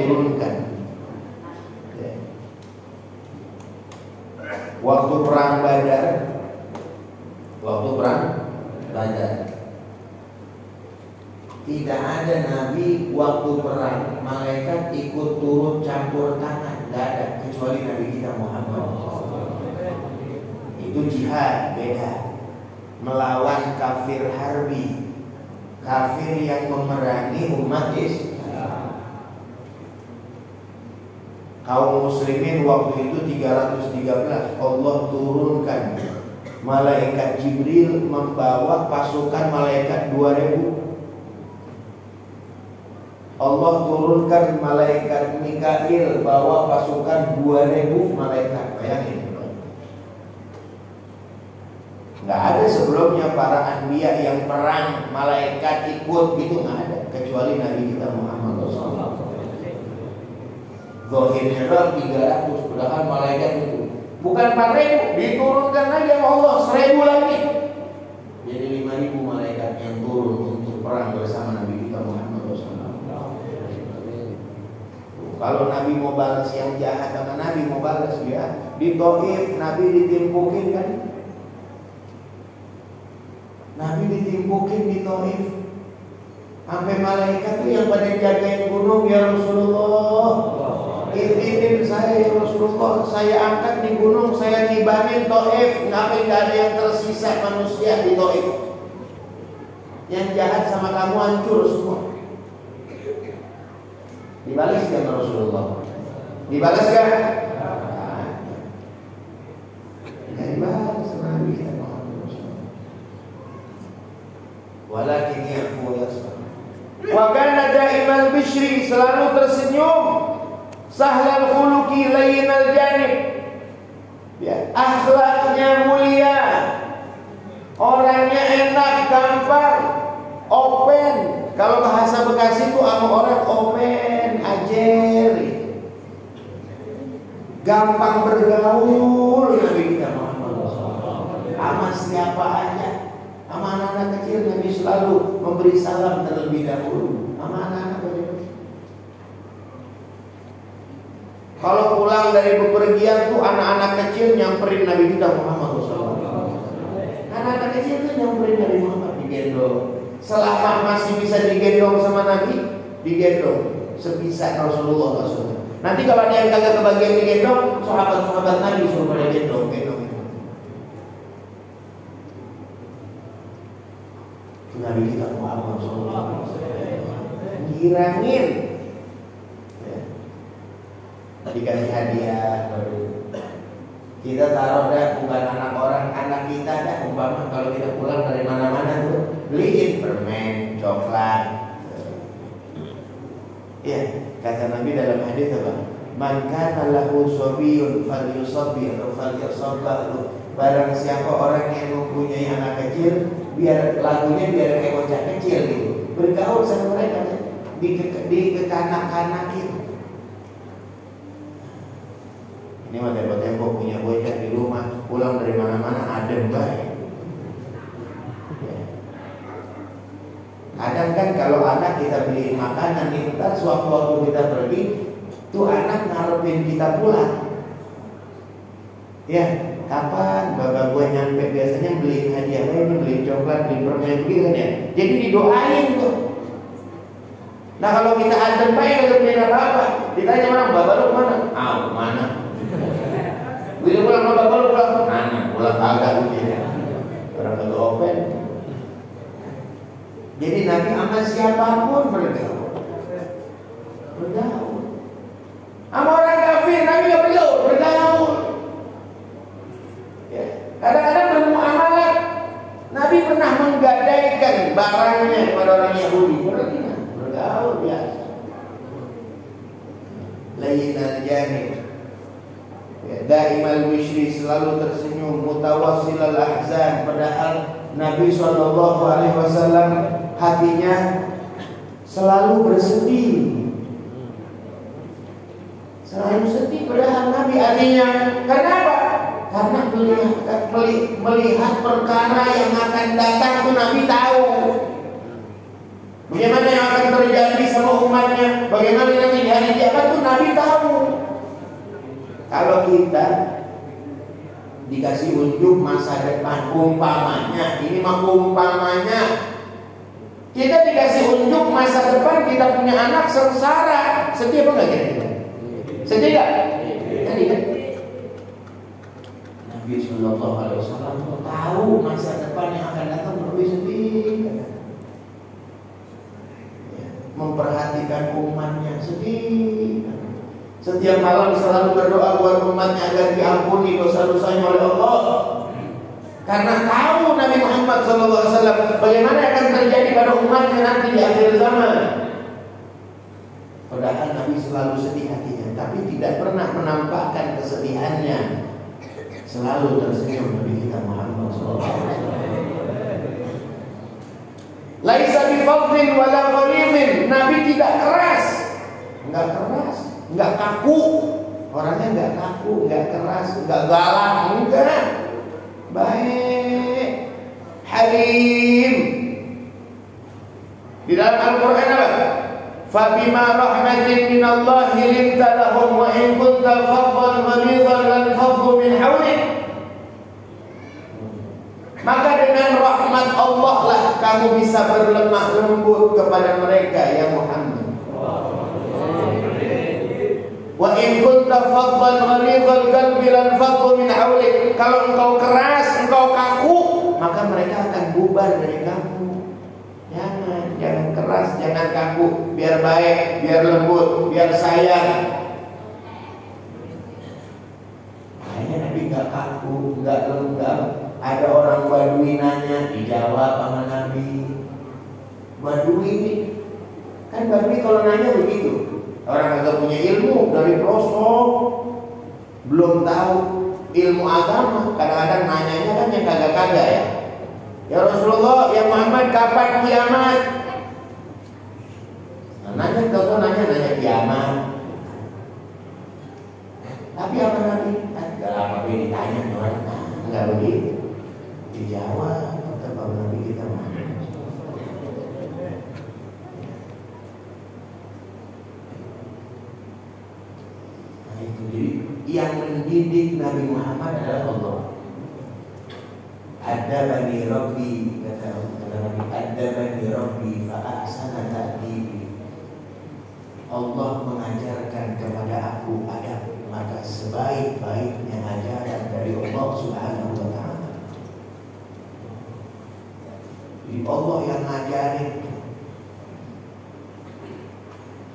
turunkan. Ya. Waktu perang Badar, tidak ada nabi waktu perang malaikat ikut turun campur tangan, nggak ada, kecuali Nabi kita Muhammad. Itu jihad beda, melawan kafir harbi, kafir yang memerangi umat Islam. Kaum muslimin waktu itu 313, Allah turunkan malaikat Jibril membawa pasukan malaikat 2000. Allah turunkan malaikat Mikail bawa pasukan 2000 malaikat. Bayangin, nggak ada sebelumnya para anbiya yang perang malaikat ikut gitu, nggak ada, kecuali Nabi kita Muhammad SAW. Zohirnya 300, padahal malaikat itu bukan 4000, diturunkan lagi sama Allah 1000 lagi, jadi 5000 malaikat yang turun untuk perang bersama Nabi kita Muhammad SAW. Kalau Nabi mau balas yang jahat sama Nabi mau balas ya, di Taif Nabi ditimpukin kan, Nabi ditimpukin di Taif, sampai malaikat tuh yang pada jagain gunung, ya Rasulullah, izinin saya ya Rasulullah, saya angkat di gunung, saya tibanin Taif, sampai nggak ada yang tersisa manusia di Taif. Yang jahat sama kamu hancur semua. Dibalas kan Rasulullah? Dibalas kan? Tidak dibalas sama Nabi kita Muhammad. Walakin ya'fu yasfah. Wa kana da'imal bishri, selalu tersenyum. Sahlal khuluqi layyinal janib. Ya, akhlaknya mulia. Orangnya enak, gampang, open. Kalau bahasa Bekasi itu sama orang open, ajer, gampang bergaul. Nabi kita Muhammad sama siapa aja, sama anak-anak kecil Nabi selalu memberi salam terlebih dahulu sama anak-anak kecil. Kalau pulang dari bepergian tuh anak-anak kecil nyamperin Nabi kita Muhammad SAW. Anak-anak kecil tuh nyamperin Nabi Muhammad, digendong. Selama masih bisa digendong sama Nabi, digendong sebisa Rasulullah SAW. Nanti kalau ada yang kagak kebagian digendong, sahabat-sahabat Nabi suruh pada gendong. Nabi kita Muhammad SAW girangin, ya. Dikasih hadiah baru. Kita taruh dah, bukan anak orang, anak kita dah. Umpama kalau kita pulang dari mana-mana tuh beliin permen, coklat. Ya, kata Nabi dalam hadis apa? Man kana lahu sabiyyun falyusabbir falyasabbah. Barang siapa orang yang mempunyai anak kecil, biar lagunya biar kayak bocah kecil gitu. Bergaul sama mereka, dikekanak-kanakin. Ini mah tempo-tempo punya bocah di rumah, pulang dari mana-mana adem baik. Kadang kan kalau anak kita beliin makanan, ntar sewaktu-waktu kita pergi, tuh anak ngarepin kita pulang. Ya, kapan bapak gue nyampe, biasanya beliin hadiah, ini beliin coklat, beliin permen gitu kan ya. Jadi didoain tuh. Nah kalau kita adem baik, kalau beliin apa-apa, ditanya orang, bapak lu kemana? Mana? Bila pulang sama bapak lu pulang, mana? Pulang kagak gitu ya. Orang kagak open. Jadi Nabi sama siapapun bergaul. Sama orang kafir Nabi gak bergaul. Ya. Kadang-kadang bermuamalah. Nabi pernah menggadaikan barangnya kepada orang Yahudi. Bergaul biasa. Layyinal janib. Daimal wishri, selalu tersenyum. Mutawassilal ahzan, padahal Nabi SAW hatinya selalu bersedih, selalu sedih. Padahal Nabi hatinya, kenapa? Karena melihat perkara yang akan datang itu Nabi tahu. Bagaimana yang akan terjadi sama umatnya, bagaimana nanti di hari kiamat Nabi tahu. Kalau kita dikasih unjuk masa depan, umpamanya, ini mah umpamanya, kita dikasih unjuk masa depan, kita punya anak sengsara, sedih apa enggak kira-kira? Sedih enggak? Sedih kan? Nabi Sallallahu Alaihi Wasallam tahu masa depan yang akan datang, lebih sedih. Memperhatikan umatnya, sedih. Setiap malam selalu berdoa buat umatnya agar diampuni dosa-dosanya oleh Allah. Karena tahu Nabi Muhammad SAW bagaimana akan terjadi pada umatnya nanti di akhir zaman. Padahal Nabi selalu sedih hatinya, tapi tidak pernah menampakkan kesedihannya. Selalu tersenyum Nabi kita Muhammad SAW. Laisa bifadhin wala ghalidhin. Nabi tidak keras, enggak keras, enggak kaku. Orangnya enggak kaku, enggak keras, enggak galak, enggak. Baik, Halim. Di dalam Al-Quran apa? Fabima rahmatin minallahi linta lahum wa in kunta faddan ghalidhan lan faddu min hawlik. Maka dengan rahmat Allah lah kamu bisa berlemah lembut kepada mereka ya Muhammad. Wa in kunta faddan ghalidhal qalbi lan faddu min hawlik. Kalau engkau keras, engkau kaku, maka mereka akan bubar dari kamu. Jangan keras, jangan kaku, biar baik, biar lembut, biar sayang. Makanya Nabi enggak kaku, enggak lembut. Ada orang Badui nanya, dijawab sama Nabi. Badui ini kan Badui kalau nanya begitu. Orang agak punya ilmu dari pelosok, belum tahu ilmu agama. Kadang-kadang nanyanya kan yang kagak-kagak ya. Ya Rasulullah, ya Muhammad, kapan kiamat? Nanya kiamat. Tapi apa Nabi? Tidak lama ini ditanya orang, enggak begitu. Dijawab kata Nabi kita Muhammad. Nah itu jadi yang mendidik Nabi Muhammad adalah Allah. Adabani Rabbi, kata Nabi, adabani Rabbi fa ahsana ta'dibi. Allah mengajarkan kepada aku adab, maka sebaik-baiknya ajaran dari Allah Subhanahu wa ta'ala. Jadi Allah yang ngajarin.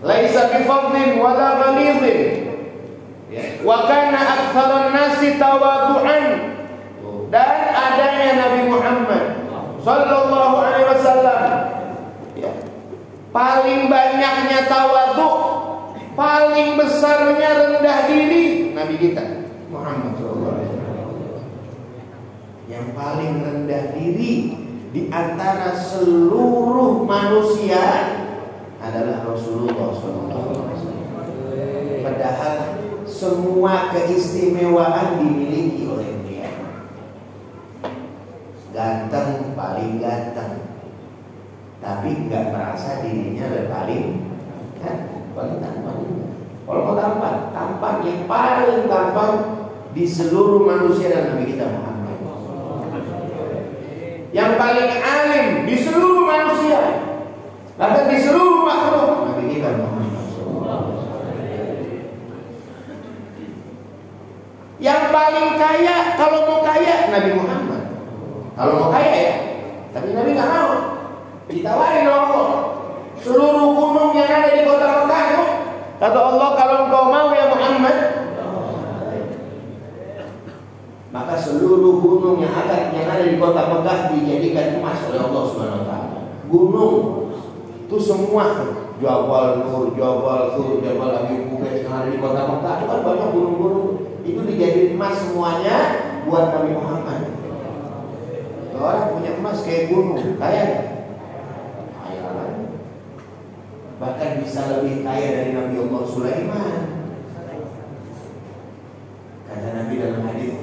Laisa bifadhin wala ghalidhin. Wa kana aktsarun nasi tawadhu'an. Dan adanya Nabi Muhammad sallallahu alaihi wasallam, ya, paling banyaknya tawadhu, paling besarnya rendah diri Nabi kita Muhammad sallallahu alaihi wasallam. Yang paling rendah diri di antara seluruh manusia adalah Rasulullah SAW. Padahal semua keistimewaan dimiliki oleh dia. Ganteng, paling ganteng, tapi nggak merasa dirinya paling tampan. Kalau mau tampan yang paling tampan di seluruh manusia dan Nabi kita Muhammad. Yang paling alim di seluruh manusia, bahkan di seluruh makhluk, Nabi kita Muhammad. Yang paling kaya, kalau mau kaya Nabi Muhammad. Kalau mau kaya ya, tapi Nabi nggak mau. Ditawarin Allah seluruh gunung yang ada di kota Mekah. Kata Allah, kalau engkau mau ya Muhammad, maka seluruh gunung yang ada di kota Mekah dijadikan emas oleh Allah Subhanahu wa taala. Gunung itu semua, Jabal Nur, Jabal Sur, Jabal Abi Qubais yang ada di kota Mekah, itu kan banyak gunung-gunung. Itu dijadikan emas semuanya buat Nabi Muhammad. Orang punya emas kayak gunung, kaya. Bahkan bisa lebih kaya dari Nabi Allah Sulaiman. Kata Nabi dalam hadis,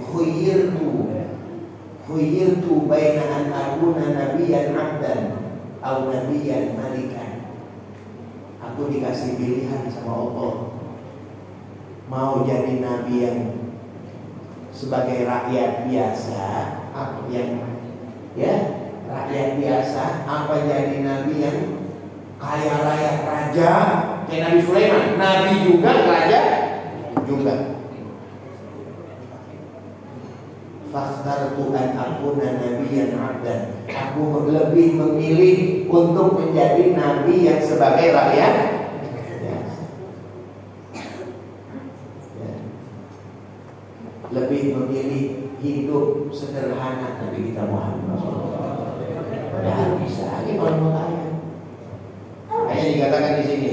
khuyyirtu baina an akuna nabiyyan 'abdan aw nabiyyan malikan. Aku dikasih pilihan sama Allah mau jadi nabi yang sebagai rakyat biasa, apa yang rakyat biasa, apa jadi nabi yang kaya raya raja kayak Nabi Sulaiman, nabi juga raja juga. Fakhtartu an akuna nabiyyan 'abdan. Aku lebih memilih untuk menjadi nabi yang sebagai rakyat biasa. Lebih memilih hidup sederhana Nabi kita Muhammad SAW. Padahal bisa aja orang kaya. Makanya dikatakan di sini,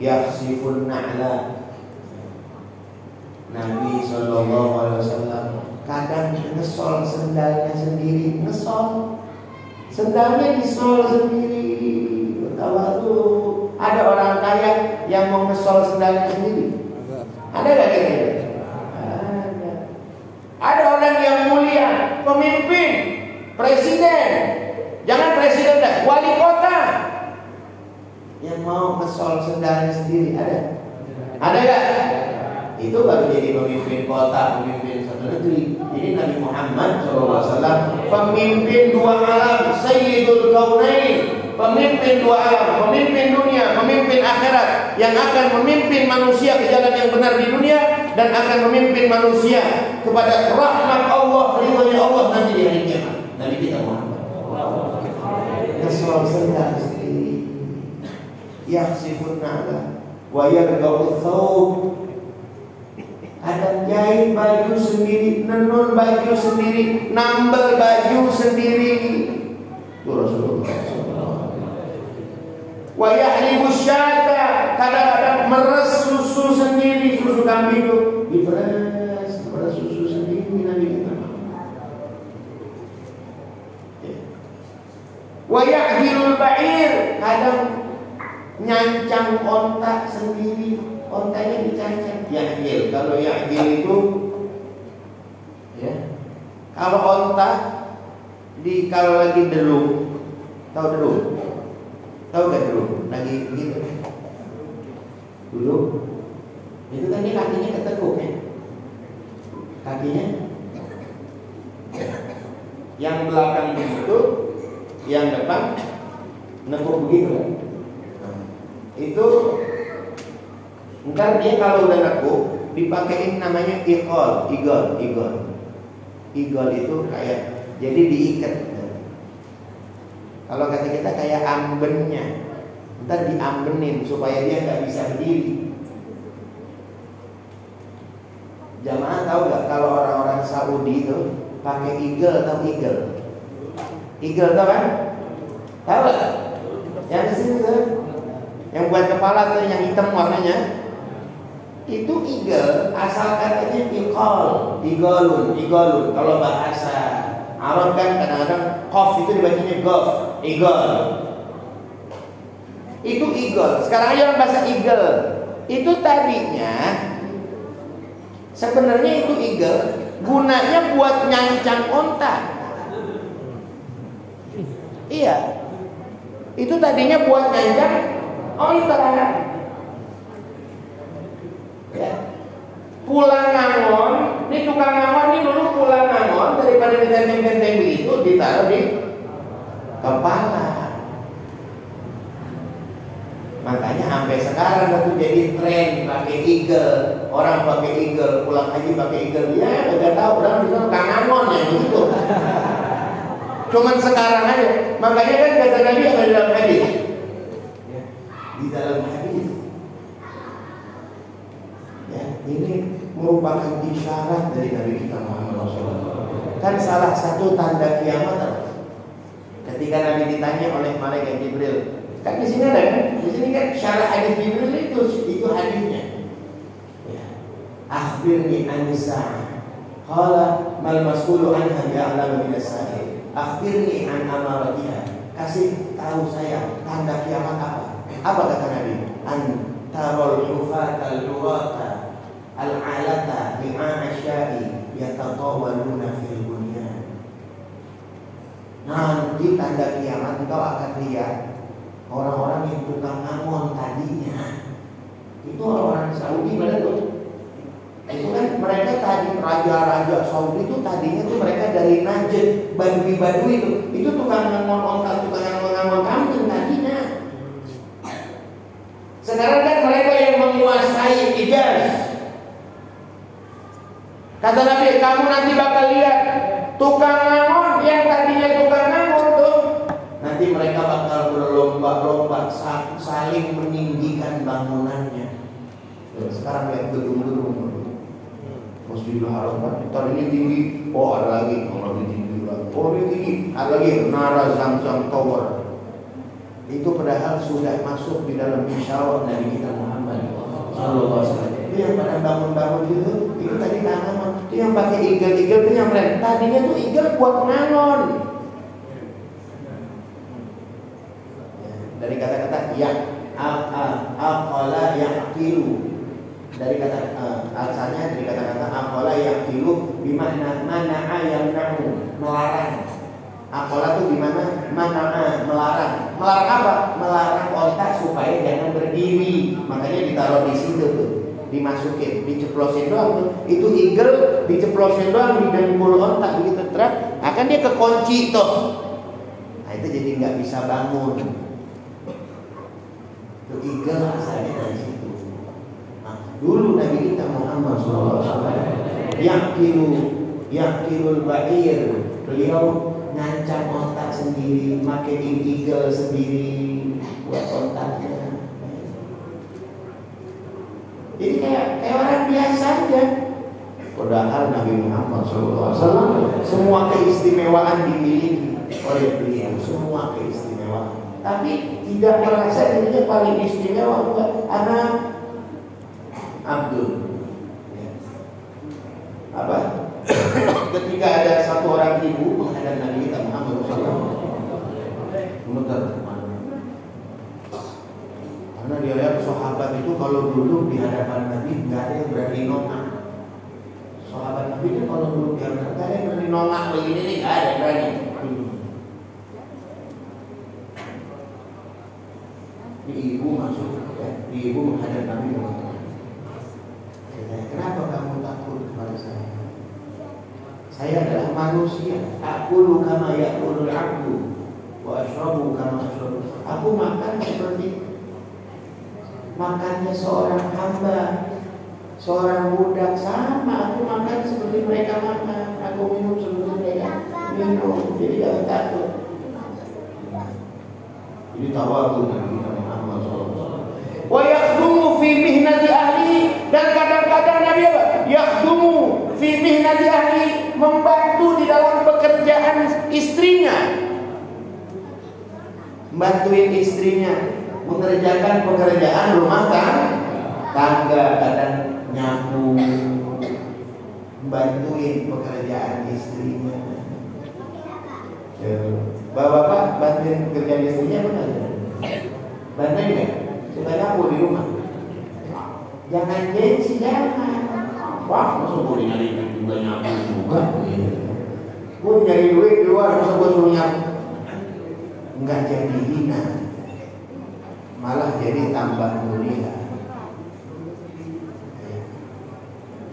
yakhsifun na'la. Nabi SAW kadang ngesol sendalnya sendiri, sendalnya disol sendiri. Tahu tuh, ada orang kaya yang mau ngesol sendalnya sendiri. Ada gak kira-kira? Ada. Ada orang yang mulia, pemimpin, presiden, jangan presiden dah, wali kota, yang mau ngesol sendalnya sendiri. Ada? Ada gak? Itu baru jadi pemimpin kota, pemimpin satu negeri. Jadi Nabi Muhammad SAW pemimpin dua alam, Sayyidul Kaunain, pemimpin dua alam, pemimpin dunia, pemimpin akhirat, yang akan memimpin manusia ke jalan yang benar di dunia dan akan memimpin manusia kepada rahmat Allah, ridhonya Allah nanti di hari kiamat. Nabi kita Muhammad Rasul sendal sendiri, yakhsifun na'la wa yarga'u thawb. Ada jahit baju sendiri, nenun baju sendiri, nambel baju sendiri. Itu Rasulullah. Wa yahlibu syata, kadang-kadang meres susu sendiri, susu kambing itu diperes, meres susu sendiri Nabi kita. Wa ya'dilul ba'ir, kadang nyancang onta sendiri. Ontanya dicancang. Ya'dil, kalau ya'dil itu kalau onta kalau lagi delung, tahu delung? Tahu gak delung? Lagi gitu dulu itu kan dia kakinya ketekuk ya, kakinya yang belakang begitu, yang depan nekuk begitu kan. Itu ntar dia kalau udah nekuk dipakein namanya igol itu kayak jadi diikat. Kalau kata kita kayak ambennya, ntar diambenin supaya dia nggak bisa berdiri. Jamaah tahu nggak kalau orang-orang Saudi itu pakai igel atau igel tahu kan? Tahu nggak? Yang di sini tuh, yang buat kepala tuh yang hitam warnanya. Itu igel, asal katanya igolun. Kalau bahasa Arab kan kadang-kadang qaf itu dibacanya gof, igol. Itu igol. Sekarang aja orang bahasa igel. Itu tadinya sebenarnya itu igel gunanya buat nyancang onta. Iya. Itu tadinya buat nyancang onta. Ya. Pulang ngangon, ini tukang ngangon ini dulu pulang ngangon daripada ditenteng-tenteng begitu ditaruh di kepala. Makanya sampai sekarang itu jadi tren pakai igel, orang pakai igel, pulang haji pakai igel. Ya, udah tahu orang itu tukang ngangon ya begitu. Cuman sekarang aja. Makanya kan kata Nabi ada di dalam hadis. Di dalam hadis. Ya, ini merupakan isyarat dari Nabi kita Muhammad SAW. Kan salah satu tanda kiamat ketika Nabi ditanya oleh malaikat Jibril. Kan di sini ada kan? Di sini kan syarah hadis Jibril itu hadisnya. Ya. Akhbirni an sa'ah. Qala mal mas'ulu anha bi'alama min as-sa'il. Akhbirni an amaratiha. Kasih tahu saya tanda kiamat apa? Apa kata Nabi? An tarul hufatal urata al-alata bi'a'asyai yatatawaluna fil bunyan. Nanti tanda kiamat engkau akan lihat orang-orang yang tukang ngamon tadinya itu orang-orang Saudi pada tuh mereka tadi raja-raja Saudi itu tadinya tuh mereka dari Najd, Badui itu tukang ngangon onta, tukang ngangon kambing tadinya. Sekarang kan mereka yang menguasai Hijaz. Kata Nabi, kamu nanti bakal lihat tukang ngangon yang tadinya tukang ngangon tuh, nanti mereka bakal berlomba-lomba saling meninggikan bangunannya. Sekarang lihat gedung-gedung Masjidil Haram kan, ntar ini tinggi, oh ada lagi, oh lebih tinggi lagi, oh ini tinggi, ada lagi Menara Zamzam Tower. Itu padahal sudah masuk di dalam musyawarah Nabi kita Muhammad sallallahu alaihi wasallam. Itu yang pada bangun-bangun itu tadi tanaman. Itu yang pakai igel-igel itu yang keren. Tadinya tuh igel buat ngangon. Dari kata-kata ya aqala yaqilu. Dari kata asalnya dari kata-kata aqala yaqilu bimakna mana'a yamna'u, melarang. Aqala itu gimana? Mana'a, melarang. Melarang apa? Melarang otak supaya jangan berdiri. Makanya ditaruh di situ tuh, dimasukin, diceplosin doang tuh. Itu igel diceplosin doang di dengkul otak begitu terak, akan dia kekunci tuh. Nah itu jadi nggak bisa bangun. Itu igel asalnya dari situ. Dulu Nabi kita Muhammad SAW yakilul ba'ir, beliau ngancam otak sendiri, makin igel sendiri buat otaknya. Jadi kayak orang biasa aja. Padahal Nabi Muhammad SAW semua keistimewaan dimiliki oleh beliau, semua keistimewaan. Tapi tidak merasa dirinya paling istimewa, bukan anak Abdul. Apa? Ketika ada satu orang ibu menghadap Nabi kita Muhammad SAW, karena dia lihat sahabat itu kalau duduk di hadapan Nabi nggak ada yang berani nongak. Sahabat Nabi itu kalau duduk di hadapan nggak ada yang berani nongak begini nih, nggak ada yang berani. Di ibu masuk, di ibu menghadap Nabi Muhammad. Kenapa kamu takut kepada saya? Saya adalah manusia. Aqulu kama yaqulul 'abdu wa ashrabu kama ashrabu. Aku makan seperti makannya seorang hamba, seorang budak, sama. Aku makan seperti mereka makan. Aku minum seperti mereka minum. Jadi jangan takut. Jadi tawadhu Nabi Muhammad SAW. Wa yakhdumu fi mihnati ahli, dan kadang-kadang Nabi apa? Yakhdumu fi mihnati ahli, membantu di dalam pekerjaan istrinya. Bantuin istrinya mengerjakan pekerjaan rumah tangga, kadang nyapu, bantuin pekerjaan istrinya. Bapak-bapak bantuin pekerjaan istrinya benar? Bantuin nggak? Suka nyapu di rumah? Jangan gengsi, jangan. Wah, masa gue nyari duit juga nyapu juga? Gue nyari duit di luar, masa gue suruh nyapu? Enggak jadi hina, malah jadi tambah mulia.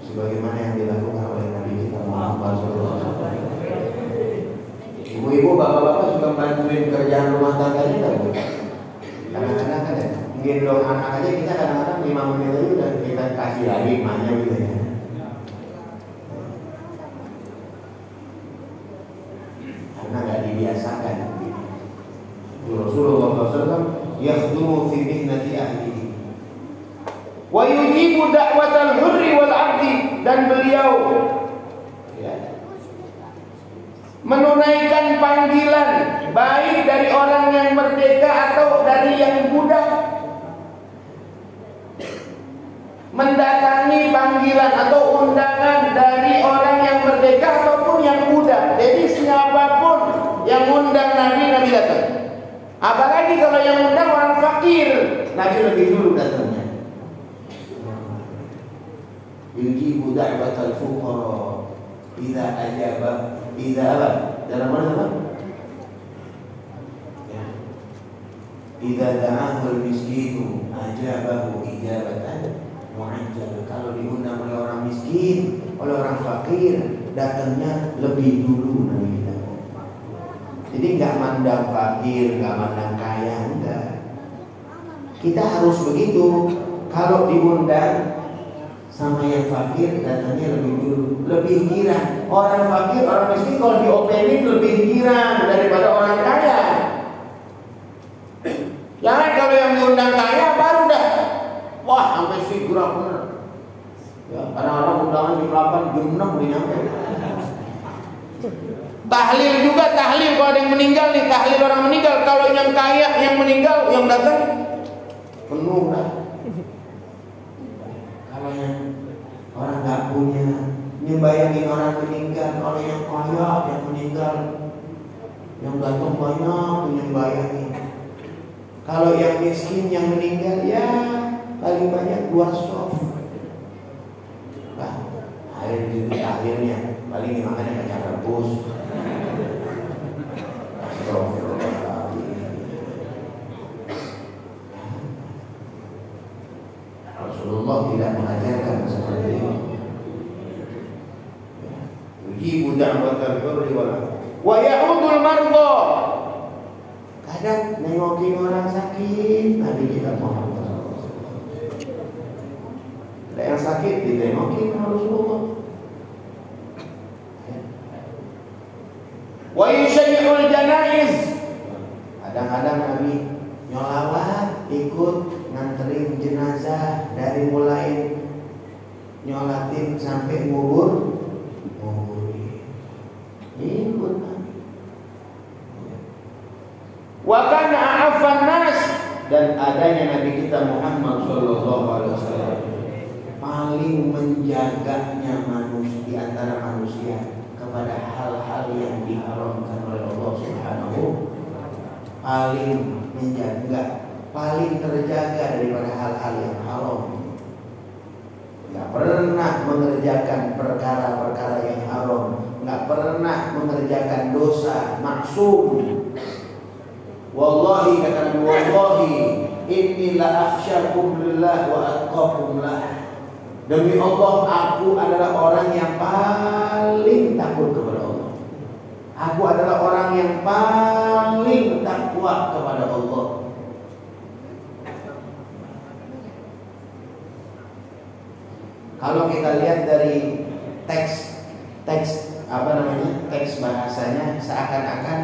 Sebagaimana yang dilakukan oleh Nabi kita Muhammad SAW. Ibu-ibu, bapak-bapak suka bantuin kerjaan rumah tangganya kan? Kadang-kadang kan ya, gendong anak aja kita kadang-kadang 5 menit aja udah kita kasih lagi emaknya gitu ya. Karena nggak dibiasakan. Rasulullah SAW yakhdumu fi mihnati ahlihi wa yujibu da'watal hurri wal 'abdi, dan beliau menunaikan panggilan baik dari orang yang merdeka atau dari yang budak, mendatangi panggilan atau undangan dari orang yang merdeka ataupun yang budak. Jadi siapapun yang undang Nabi datang. Apalagi kalau yang undang orang fakir, Nabi lebih dulu datangnya. Yujibu da'watal fuqara idza ajaba, idza apa? Dalam mana? Ya. Idza da'ahu al-miskinu ajabahu ijabatan mu'ajjal. Kalau diundang oleh orang miskin, oleh orang fakir, datangnya lebih dulu Nabi kita. Jadi nggak mandang fakir, nggak mandang kaya, enggak. Kita harus begitu. Kalau diundang sama yang fakir, datangnya lebih dulu, lebih girang. Orang fakir, orang miskin kalau diomelin lebih girang daripada orang kaya. Jangan kalau yang diundang kaya baru dah, wah sampai figura bener. Ya, karena orang undangan jam 8, jam 6 udah nyampe. Tahlil juga, tahlil kalau ada yang meninggal nih, tahlil orang meninggal. Kalau yang kaya yang meninggal, yang datang penuh dah. Kalau yang orang nggak punya, nyembayangin orang meninggal. Kalau yang kaya yang meninggal, yang datang banyak nyembayangin. Kalau yang miskin yang meninggal, ya paling banyak 2 soft. Nah, akhirnya paling makannya kacang rebus. Rasulullah tidak mengajarkan seperti ini. Yujibu da'watal hurri wa ya'udul marḍa. Kadang nengokin orang sakit, Nabi kita Muhammad. Ada yang sakit ditengokin Rasulullah. Wa yushayyi'ul janaiz. Kadang-kadang Nabi nyolawat, ikut nganterin jenazah dari mulai nyolatin sampai nguburin. Ikut Nabi. Wa kana a'affan nas, dan adanya Nabi kita Muhammad sallallahu alaihi wasallam paling menjaganya manusia di antara manusia kepada hal-hal yang diharamkan oleh Allah Subhanahu, paling menjaga, paling terjaga daripada hal-hal yang haram. Nggak pernah mengerjakan perkara-perkara yang haram, nggak pernah mengerjakan dosa, maksum. Wallahi, kata Nabi, wallahi inni la akhsyakum lillah wa atqakum lah. Demi Allah, aku adalah orang yang paling takut kepada Allah. Aku adalah orang yang paling takwa kepada Allah. Kalau kita lihat dari teks bahasanya, seakan-akan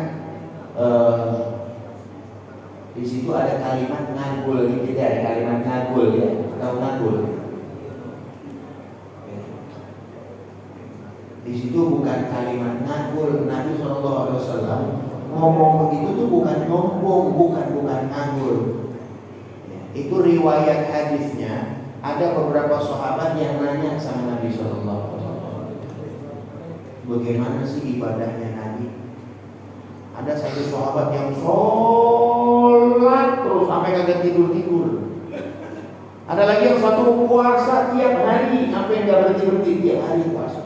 di situ ada kalimat ngagul, gitu ya, ada kalimat ngagul ya, atau ngagul. Di situ bukan kalimat ngagul. Nabi SAW ngomong begitu tuh bukan nyombong, bukan ngagul. Itu riwayat hadisnya. Ada beberapa sahabat yang nanya sama Nabi SAW, bagaimana sih ibadahnya Nabi? Ada satu sahabat yang sholat terus sampai kagak tidur. Ada lagi yang satu puasa tiap hari sampai nggak berhenti tiap hari puasa.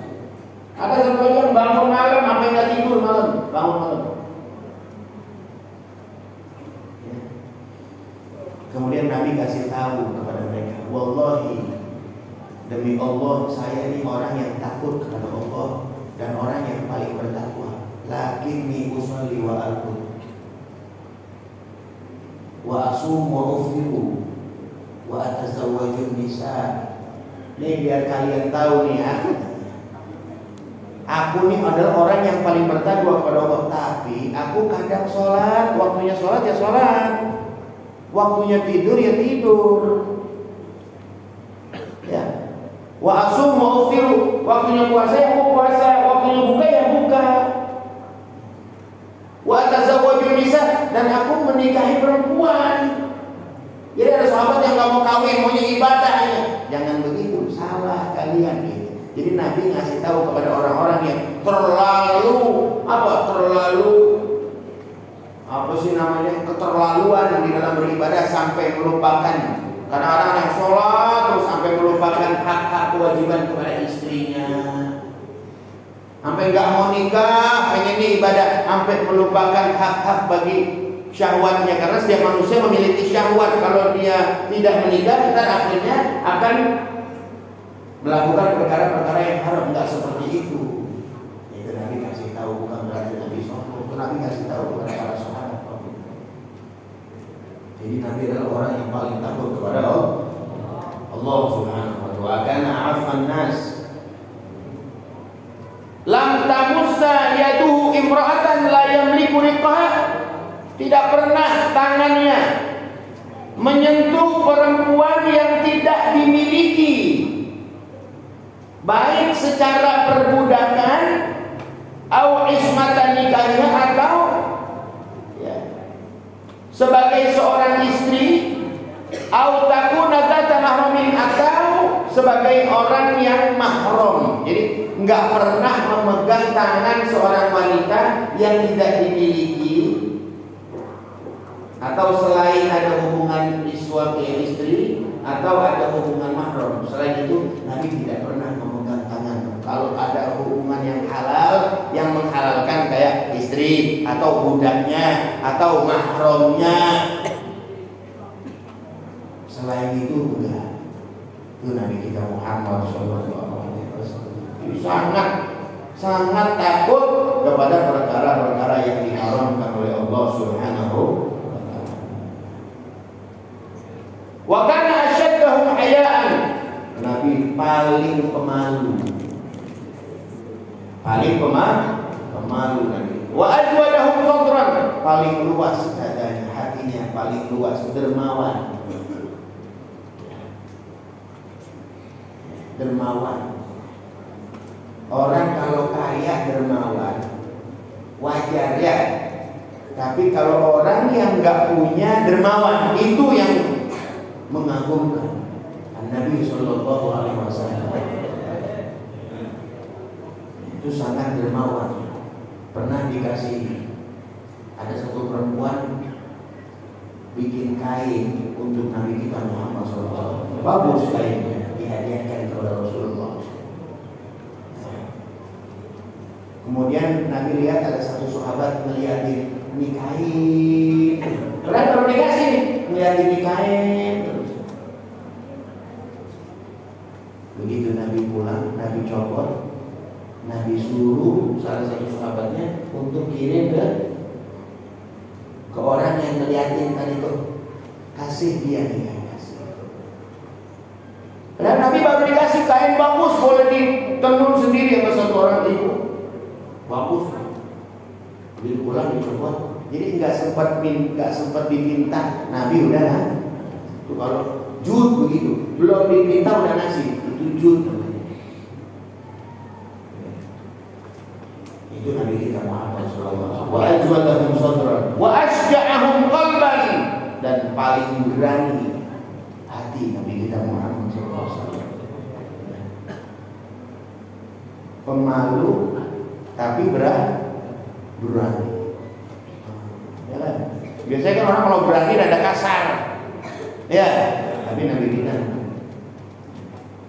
Ada satu lagi yang bangun malam sampai nggak tidur malam, bangun malam. Kemudian Nabi kasih tahu kepada mereka, wallahi, demi Allah, saya ini orang yang takut kepada Allah dan orang yang paling bertakwa. Lakinni usolli wa arqud wa asum wa ufiru wa atazawwajun nisa. Nih biar kalian tahu nih, aku nih adalah orang yang paling bertakwa kepada Allah. Tapi aku kadang sholat, waktunya sholat ya sholat, waktunya tidur ya tidur. Ya. Wa asum wa ufiru, waktunya puasa ya puasa, waktunya buka ya buka. Wa tazawwajun nisa, dan aku menikahi perempuan. Jadi ada sahabat yang nggak mau kawin, maunya ibadahnya. Jangan begitu, salah kalian gitu. Jadi Nabi ngasih tahu kepada orang-orang yang terlalu keterlaluan di dalam beribadah sampai melupakan. Karena orang yang sholat terus sampai melupakan hak-hak kewajiban kepada istrinya. Sampai nggak mau nikah, pengennya ibadah, sampai melupakan hak-hak bagi syahwatnya. Karena setiap manusia memiliki syahwat. Kalau dia tidak menikah, kita akhirnya akan melakukan perkara-perkara yang haram, enggak seperti itu. Itu Nabi kasih tahu, bukan berarti Nabi sombong. Itu Nabi kasih tahu kepada para sahabat. Jadi Nabi adalah orang yang paling takut kepada Allah Subhanahu wa ta'ala. Kana 'afwan nas. Lam tamussa yaduhu imra'atan la yamliku riqaha. Tidak pernah tangannya menyentuh perempuan yang tidak dimiliki, baik secara perbudakan au ismatan nikahnya, atau ya, sebagai seorang istri, au takuna dzata mahramin, atau sebagai orang yang mahram. Jadi enggak pernah memegang tangan seorang wanita yang tidak dimiliki, atau selain ada hubungan suami istri, atau ada hubungan mahram. Selain itu Nabi tidak pernah memegang tangan. Kalau ada hubungan yang halal, yang menghalalkan kayak istri atau budaknya atau mahramnya, selain itu enggak. Itu Nabi kita Muhammad SAW sangat takut kepada perkara-perkara yang diharamkan oleh Allah Subhanahu. Wa kana asyaddahum hayaan. Nabi paling pemalu. Pemalu Nabi. Wa ajwadahum sadran. Paling luas dadanya, hatinya paling luas, dermawan. Orang kalau kaya dermawan wajar ya. Tapi kalau orang yang nggak punya dermawan, itu yang mengagumkan. Nabi Shallallahu Alaihi Wasallam itu sangat dermawan. Pernah dikasih, ada satu perempuan bikin kain untuk Nabi kita Muhammad SAW. Bagus kainnya, dihadiahkan kepada Rasulullah. Kemudian Nabi lihat ada satu sahabat ngeliatin ini kain. Pernah baru dikasih ngeliatin ini kain. Begitu Nabi pulang, Nabi copot, Nabi suruh salah satu sahabatnya untuk kirim ke orang yang ngeliatin tadi itu, kasih dia nih, kasih. Dan Nabi baru dikasih kain bagus, boleh ditenun sendiri sama satu orang itu, bagus. Begitu pulang dicopot, jadi nggak sempat diminta, Nabi udah lah. Itu kalau jud begitu, belum diminta udah ngasih. Jud. Itu Nabi kita Muhammad SAW. Wa ajwadahum sadran wa asja'ahum qalban, dan paling berani hati Nabi kita Muhammad SAW. Pemalu tapi berani. Ya kan? Biasanya kan orang kalau berani ada kasar. Ya, tapi Nabi kita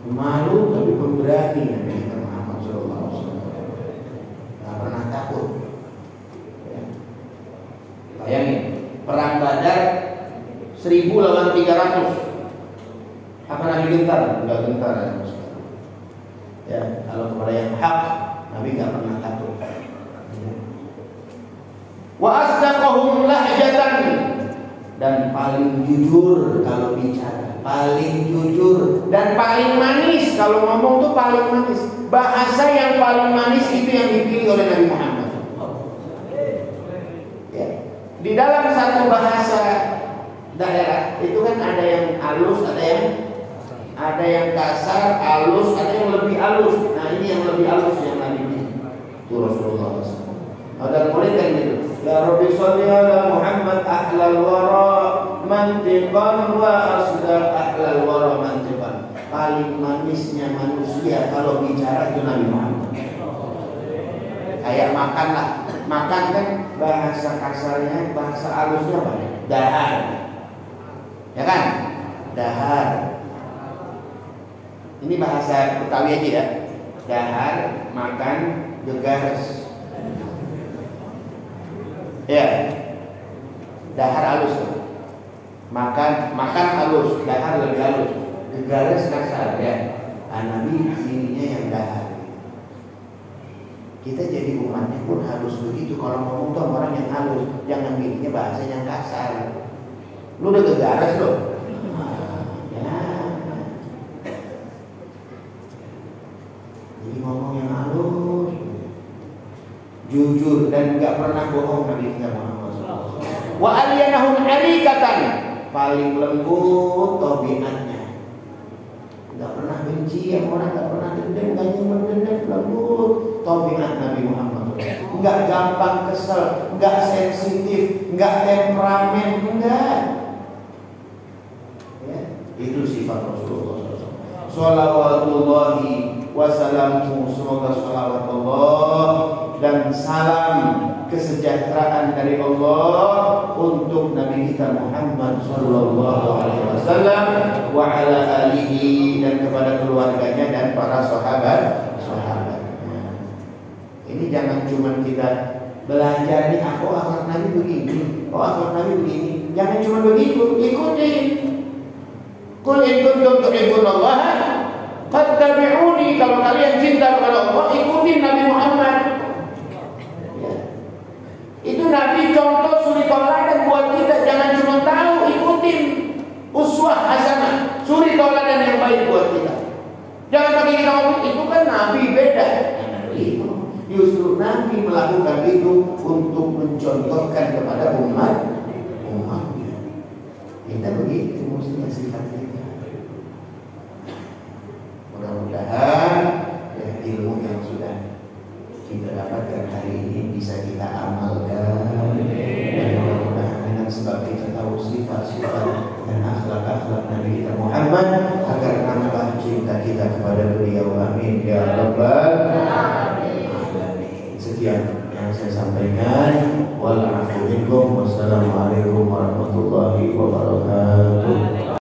malu tapi pemberani Nabi kita Muhammad SAW. Tidak pernah takut. Ya. Bayangin, perang Badar 1000 lawan 300. Apa Nabi gentar? Enggak gentar ya. Ya, kalau kepada yang hak Nabi tidak pernah takut. Wa asdaqahum lahjatan, dan paling jujur kalau bicara, paling jujur dan paling manis kalau ngomong tuh paling manis. Bahasa yang paling manis itu yang dipilih oleh Nabi Muhammad. Ya. Di dalam satu bahasa daerah itu kan ada yang halus, ada yang kasar, halus, ada yang lebih halus. Nah ini yang lebih halus yang Nabi itu Rasulullah SAW. Ada murid kan gitu. Ya Rabbi sholli ala Muhammad ahlal wara mantiqan wa asdaq ahlal wara mantiqan. Paling manisnya manusia kalau bicara itu Nabi Muhammad. Kayak makan lah. Makan kan bahasa kasarnya, bahasa halusnya apa? Dahar. Ya kan? Dahar. Ini bahasa Betawi aja ya. Dahar, makan, gegas. Ya, dahar halus tuh. Makan halus, dahar lebih halus. Gegares kasar ya. Nabi dirinya yang dahar. Kita jadi umatnya pun harus begitu. Kalau ngomong tuh orang yang halus, jangan bininya bahasa yang kasar. Lu udah gegaras loh. Ya. Jadi ngomong yang halus, jujur dan nggak pernah bohong Nabi kita Muhammad SAW. Wa alyanahum arikatan, paling lembut tabiatnya. Nggak pernah benci yang orang, nggak pernah dendam, nggak nyimpen dendam, lembut tabiat Nabi Muhammad. Nggak gampang kesel, nggak sensitif, nggak temperamen, enggak. Ya, itu sifat Rasulullah SAW. Shalawatullahi wassalamu, semoga salawat Allah dan salam kesejahteraan dari Allah untuk Nabi kita Muhammad sallallahu alaihi wasallam wa ala alihi, dan kepada keluarganya dan para sahabat-sahabatnya. Ini jangan cuma kita belajar nih, aku akhlak Nabi begini, oh akhlak Nabi begini. Jangan cuma begitu, ikutin. Qul in kuntum tuhibbunallaha fattabi'uni, kalau kalian cinta kepada Allah, ikutin Nabi Muhammad. Ya. Itu Nabi contoh suri toladan buat kita. Jangan cuma tahu, ikutin. Uswah hasanah, suri toladan yang baik buat kita. Jangan pakai kita ngomong itu kan Nabi beda. Itu justru Nabi melakukan itu untuk mencontohkan kepada umatnya. Kita begitu mestinya sifat kita. Mudah-mudahan ya, ilmu yang sudah kita dapatkan hari ini bisa kita amalkan, dan mudah-mudahan dengan sebab kita tahu sifat-sifat dan akhlak-akhlak Nabi kita Muhammad agar nambah cinta kita kepada beliau. Amin ya rabbal alamin. Sekian yang saya sampaikan. Wassalamualaikum warahmatullahi wabarakatuh.